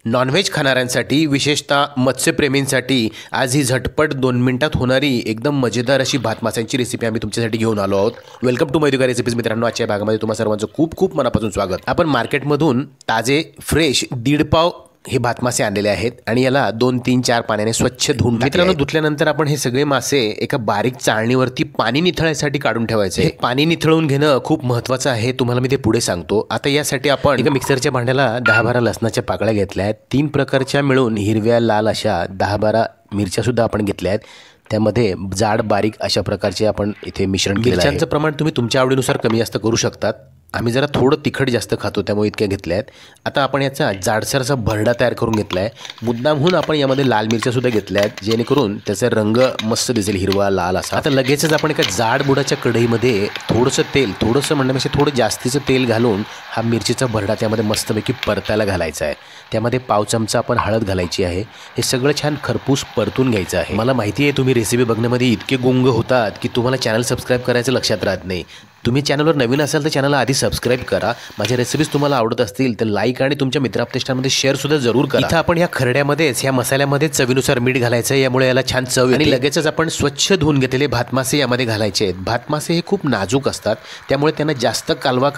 Non veg खाणाऱ्यांसाठी विशेषतः मत्स्यप्रेमींसाठी आज ही झटपट 2 मिनिटात होणारी एकदम मजेदार अशी भात माशांची रेसिपी आम्ही तुमच्यासाठी घेऊन आलो आहोत। वेलकम टू मधुकर रेसिपीज मित्रांनो, आजच्या भागामध्ये तुम्हा सर्वांचं खूप खूप मनापासून स्वागत। आपण मार्केटमधून ताजे फ्रेश 1.5 पाव हे भात मासे आणलेले आहेत आणि याला 2, 3, 4 पाण्याने स्वच्छ धुवून मित्रांनो धुतल्यानंतर आपण हे सगळे मासे एका बारीक चाळणीवरती पाणी निथळायसाठी काढून ठेवायचे। पाणी निथळून घेणं खूप महत्त्वाचं आहे, तुम्हाला मी ते पुढे सांगतो। आता यासाठी आपण एका मिक्सरच्या भांड्याला 10-12 लसणाच्या पाकळ्या घेतल्या आहेत। 3 प्रकारच्या मिळून हिरव्या लाल अशा 10-12 मिरच्या सुद्धा आपण घेतल्या आहेत। त्यामध्ये जाड बारीक अशा प्रकारचे आपण इथे मिश्रण केलं आहे। मिरच्यांचं प्रमाण तुम्ही तुमच्या आवडीनुसार कमी जास्त करू शकतात। आम्ही जरा थोडं तिखट जास्त खातो त्यामुळे इतक्या घेतल्या आहेत। आता आपण याचा जाडसरसा भरडा तयार करून घेतला आहे। मुद्दामहून आपण यामध्ये लाल मिरच्या सुद्धा घेतल्या आहेत जेणेकरून त्याचा रंग मस्त दिसेल, हिरवा लाल असा। आता लगेचच आपण एका जाड बुडाच्या कढईमध्ये थोडंसं तेल, थोडंसं म्हणण्यापेक्षा थोडं जास्तीचं तेल घालून हा मिरचीचा भरडा त्यामध्ये मस्तपैकी परतायला घालायचा आहे। त्यामध्ये पाव चमचा आपण हळद घालायची आहे। हे सगळं छान खरपूस परतून घ्यायचं आहे। मला माहिती आहे तुम्ही रेसिपी बघण्यामध्ये इतके गुंग होतात की तुम्हाला चॅनल सबस्क्राईब करायचं लक्षात राहत नाही। तुम्ही चॅनलवर नवीन असाल तर चॅनलला आधी सबस्क्राईब करा। माझ्या रेसिपीज तुम्हाला आवडत असतील तर लाईक आणि तुमच्या मित्रआप्तेष्टांमध्ये शेअर सुद्धा जरूर करा। इथं आपण या खरड्यामध्येच ह्या मसाल्यामध्ये चवीनुसार मीठ घालायचं आहे, यामुळे याला छान चव येते। आणि लगेचच आपण स्वच्छ धुवून घेतलेले भात मासे यामध्ये घालायचे आहेत। भात मासे हे खूप नाजूक असतात त्यामुळे त्यांना जास्त कालवा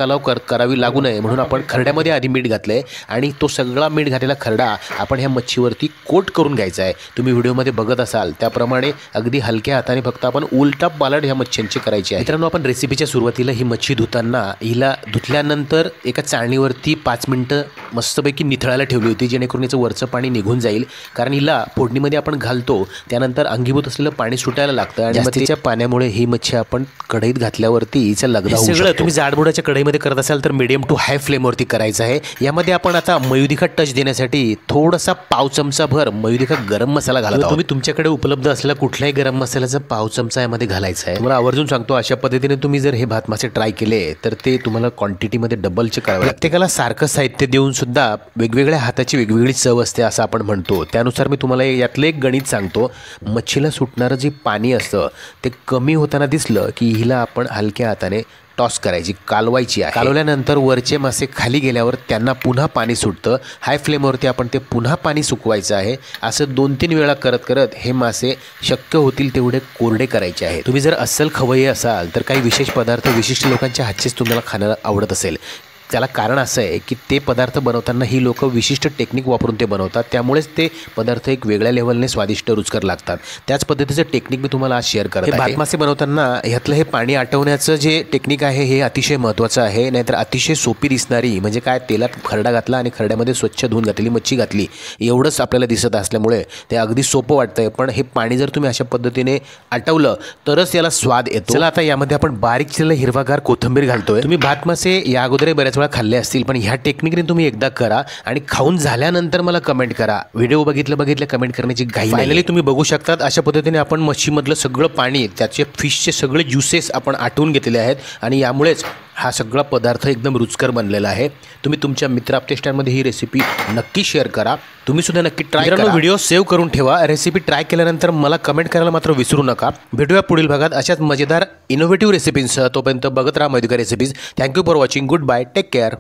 करावी लागू नये म्हणून आपण खरड्यामध्ये आधी मीठ घातलंय आणि तो सगळा मीठ घातलेला खरडा आपण ह्या मच्छीवरती कोट करून घ्यायचा आहे। तुम्ही व्हिडिओमध्ये बघत असाल त्याप्रमाणे अगदी हलक्या हाताने फक्त आपण उलटा पालट ह्या मच्छ्यांची करायची आहे। मित्रांनो, आपण रेसिपीच्या सुरुवातीला ही मच्छी धुताना हिला धुतल्यानंतर एका चाळणीवरती 5 मिनिटं मस्तपैकी निथळायला ठेवली होती जेणेकरून याचं वरचं पाणी निघून जाईल। कारण हिला फोडणीमध्ये आपण घालतो त्यानंतर अंगीभूत असलेलं पाणी सुटायला लागतं आणि जास्तीच्या पाण्यामुळे ही मच्छी आपण कढईत घातल्यावरती हिचं लगदा होऊ शकतो। तुम्ही जाडबुडाच्या कढईमध्ये करत असाल तर मीडियम टू हाय फ्लेमवरती करायचं आहे। यामध्ये आपण आता मयुदिका टच देण्यासाठी थोडासा पाव चमचा भर मयुदिका गरम मसाला घालतो। तुम्ही तुमच्याकडे उपलब्ध असलेला कुठल्याही गरम मसाल्याचा पाव चमचा यामध्ये घालायचा आहे। तुम्हाला आवर्जून सांगतो अशा पद्धतीने तुम्ही जर हे भात मासे ट्राय केले तर ते तुम्हाला क्वांटिटीमध्ये डबलचे करावे। प्रत्येकाला सारखं साहित्य देऊन सुद्धा वेगवेगळ्या हाताची वेगवेगळी चव असते असं आपण म्हणतो। त्यानुसार मी तुम्हाला यातलं एक गणित सांगतो। मच्छीला सुटणारं जे पाणी असतं ते कमी होताना दिसलं की हिला आपण हलक्या हाताने टॉस करायची, कालवायची आहे। कालवल्यानंतर वरचे मासे खाली गेल्यावर त्यांना पुन्हा पाणी सुटतं। हाय फ्लेमवरती आपण ते पुन्हा पाणी सुकवायचं आहे। असं 2-3 वेळा करत करत हे मासे शक्य होतील तेवढे कोरडे करायचे आहे। तुम्ही जर अस्सल खवय्ये असाल तर काही विशेष पदार्थ विशिष्ट लोकांच्या हातचेच तुम्हाला खाण्याला आवडत असेल। त्याला कारण असं आहे की ते पदार्थ बनवताना ही लोक विशिष्ट टेक्निक वापरून ते बनवतात, त्यामुळेच ते पदार्थ एक वेगळ्या लेवलने स्वादिष्ट रुचकर लागतात। त्याच पद्धतीचं टेक्निक मी तुम्हाला आज शेअर करत आहे। भात मासे बनवताना ह्यातलं हे पाणी आटवण्याचं जे टेक्निक आहे हे अतिशय महत्त्वाचं आहे, नाहीतर अतिशय सोपी दिसणारी म्हणजे काय, तेलात खरडा घातला आणि खरड्यामध्ये स्वच्छ धुवून घातलेली मच्छी घातली एवढंच आपल्याला दिसत असल्यामुळे ते अगदी सोपं वाटतंय। पण हे पाणी जर तुम्ही अशा पद्धतीने आटवलं तरच याला स्वाद येतो। चला आता यामध्ये आपण बारीक चिरलेला हिरवागार कोथिंबीर घालतोय। तुम्ही भात मासे या अगोदर बऱ्याच वेळा खाल्ले असतील पण ह्या टेक्निकने तुम्ही एकदा करा आणि खाऊन झाल्यानंतर मला कमेंट करा। व्हिडिओ बघितलं कमेंट करण्याची घाई। फायनली तुम्ही बघू शकतात अशा पद्धतीने आपण मच्छीमधलं सगळं पाणी, त्याचे फिशचे सगळे ज्युसेस आपण आटवून घेतलेले आहेत आणि यामुळेच हा सगळा पदार्थ एकदम रुचकर बनलेला आहे। तुम्ही तुमच्या मित्रआप्तेष्टांमध्ये ही रेसिपी नक्की शेअर करा। तुम्ही सुद्धा नक्की ट्राय करा। व्हिडिओ सेव्ह करून ठेवा। रेसिपी ट्राय केल्यानंतर मला कमेंट करायला मात्र विसरू नका। भेटूया पुढील भागात अशाच मजेदार इनोव्हेटिव्ह रेसिपींसह। तोपर्यंत बघत राहा Madhukar recipes. Thank you for watching. Good bye, take care.